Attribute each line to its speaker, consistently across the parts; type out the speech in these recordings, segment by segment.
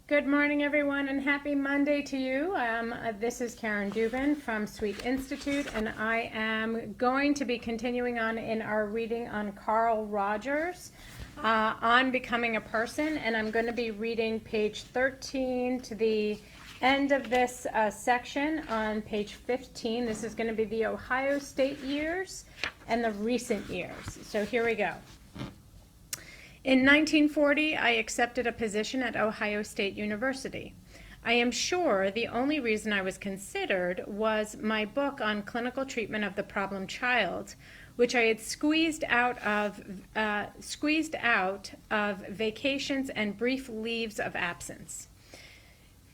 Speaker 1: Good morning, everyone, and happy Monday to you. This is Karen Dubin from Sweet Institute, and I am going to be continuing on in our reading on Carl Rogers on becoming a person, and I'm going to be reading page 13 to the end of this section on page 15. This is going to be the Ohio State years and the recent years. So here we go. In 1940, I accepted a position at Ohio State University. I am sure the only reason I was considered was my book on clinical treatment of the problem child, which I had squeezed out of vacations and brief leaves of absence.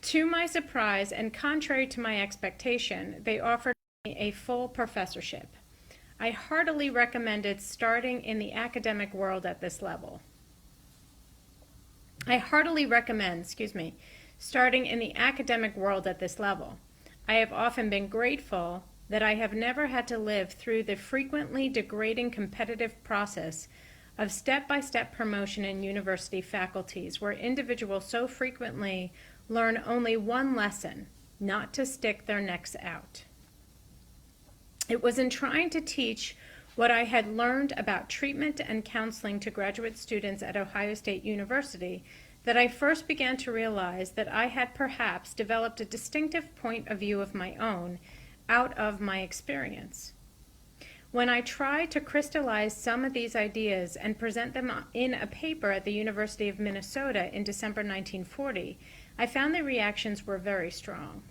Speaker 1: To my surprise, and contrary to my expectation, they offered me a full professorship. I heartily recommended starting in the academic world at this level. Starting in the academic world at this level. I have often been grateful that I have never had to live through the frequently degrading competitive process of step-by-step promotion in university faculties, where individuals so frequently learn only one lesson: not to stick their necks out. It was in trying to teach what I had learned about treatment and counseling to graduate students at Ohio State University that I first began to realize that I had perhaps developed a distinctive point of view of my own out of my experience. When I tried to crystallize some of these ideas and present them in a paper at the University of Minnesota in December 1940, I found the reactions were very strong.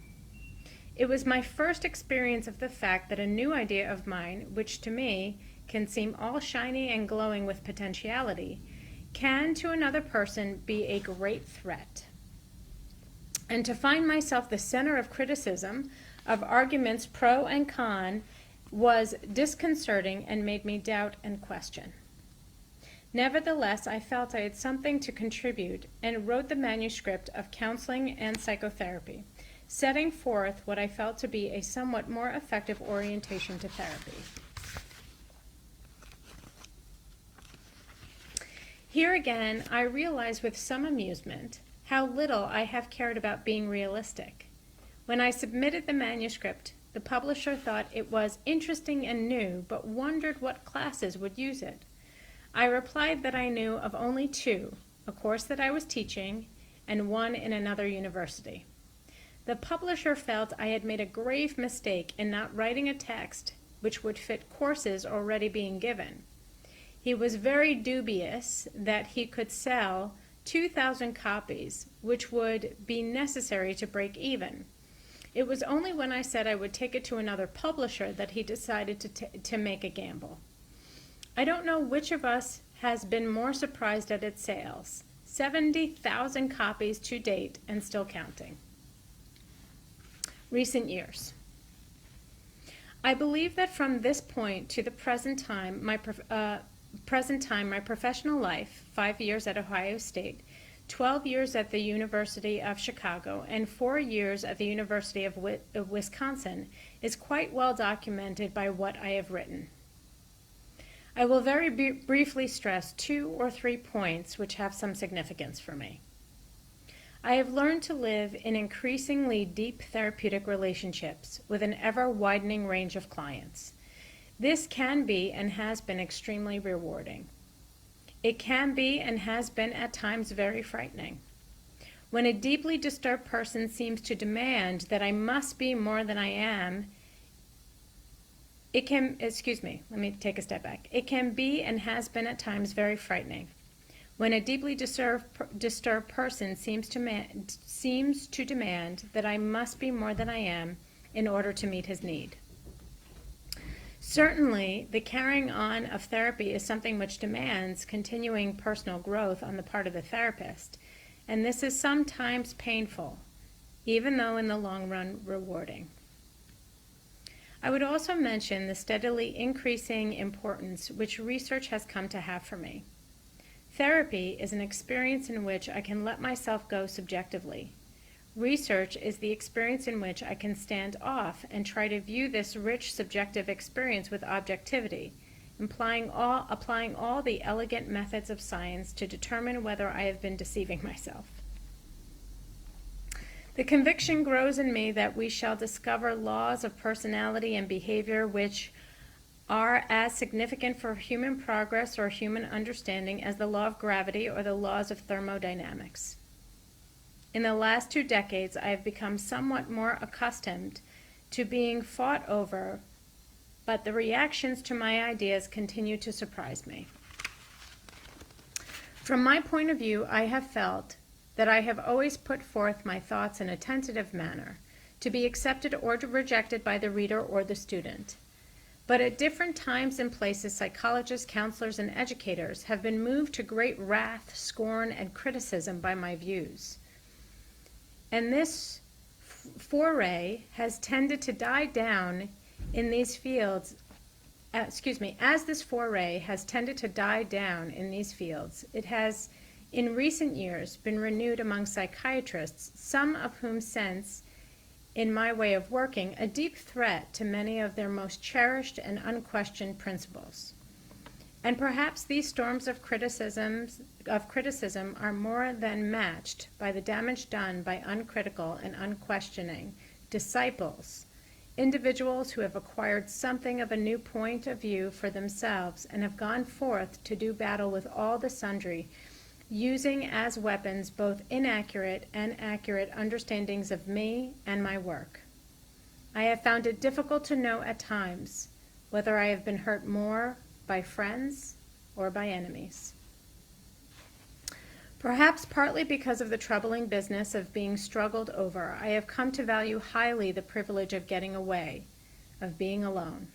Speaker 1: It was my first experience of the fact that a new idea of mine, which to me can seem all shiny and glowing with potentiality, can to another person be a great threat. And to find myself the center of criticism, of arguments pro and con, was disconcerting and made me doubt and question. Nevertheless, I felt I had something to contribute and wrote the manuscript of Counseling and Psychotherapy, setting forth what I felt to be a somewhat more effective orientation to therapy. Here again, I realize with some amusement how little I have cared about being realistic. When I submitted the manuscript, the publisher thought it was interesting and new, but wondered what classes would use it. I replied that I knew of only two, a course that I was teaching and one in another university. The publisher felt I had made a grave mistake in not writing a text which would fit courses already being given. He was very dubious that he could sell 2,000 copies, which would be necessary to break even. It was only when I said I would take it to another publisher that he decided to make a gamble. I don't know which of us has been more surprised at its sales. 70,000 copies to date and still counting. Recent years. I believe that from this point to the present time, my professional life, 5 years at Ohio State, 12 years at the University of Chicago, and 4 years at the University of Wisconsin, is quite well documented by what I have written. I will very briefly stress 2 or 3 points which have some significance for me. I have learned to live in increasingly deep therapeutic relationships with an ever-widening range of clients. This can be and has been extremely rewarding. It can be and has been at times very frightening. When a deeply disturbed person seems to demand that I must be more than I am, it can be and has been at times very frightening. When a deeply disturbed person seems to demand that I must be more than I am in order to meet his need. Certainly, the carrying on of therapy is something which demands continuing personal growth on the part of the therapist, and this is sometimes painful, even though in the long run rewarding. I would also mention the steadily increasing importance which research has come to have for me. Therapy is an experience in which I can let myself go subjectively. Research is the experience in which I can stand off and try to view this rich subjective experience with objectivity, applying all the elegant methods of science to determine whether I have been deceiving myself. The conviction grows in me that we shall discover laws of personality and behavior which are as significant for human progress or human understanding as the law of gravity or the laws of thermodynamics. In the last 2 decades, I have become somewhat more accustomed to being fought over, but the reactions to my ideas continue to surprise me. From my point of view, I have felt that I have always put forth my thoughts in a tentative manner, to be accepted or rejected by the reader or the student. But at different times and places, psychologists, counselors, and educators have been moved to great wrath, scorn, and criticism by my views. And this foray has tended to die down in these fields, as this foray has tended to die down in these fields, it has in recent years been renewed among psychiatrists, some of whom sense, in my way of working, a deep threat to many of their most cherished and unquestioned principles. And perhaps these storms of criticism are more than matched by the damage done by uncritical and unquestioning disciples, individuals who have acquired something of a new point of view for themselves and have gone forth to do battle with all the sundry, using as weapons both inaccurate and accurate understandings of me and my work. I have found it difficult to know at times whether I have been hurt more by friends or by enemies. Perhaps partly because of the troubling business of being struggled over, I have come to value highly the privilege of getting away, of being alone.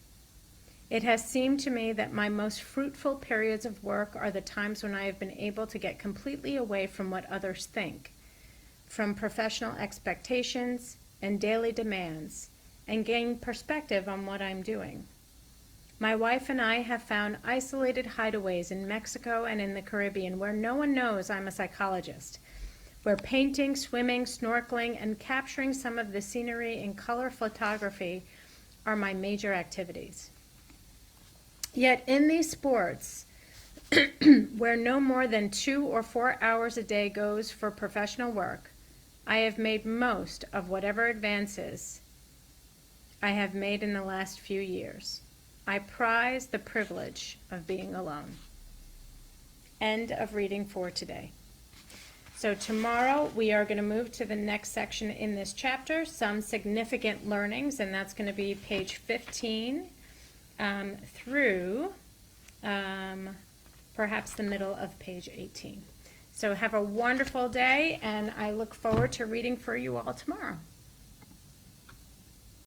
Speaker 1: It has seemed to me that my most fruitful periods of work are the times when I have been able to get completely away from what others think, from professional expectations and daily demands, and gain perspective on what I'm doing. My wife and I have found isolated hideaways in Mexico and in the Caribbean where no one knows I'm a psychologist, where painting, swimming, snorkeling, and capturing some of the scenery in color photography are my major activities. Yet in these sports, where no more than 2 or 4 hours a day goes for professional work, I have made most of whatever advances I have made in the last few years. I prize the privilege of being alone. End of reading for today. So tomorrow we are going to move to the next section in this chapter, some significant learnings, and that's going to be page 15 through perhaps the middle of page 18. So have a wonderful day, and I look forward to reading for you all tomorrow.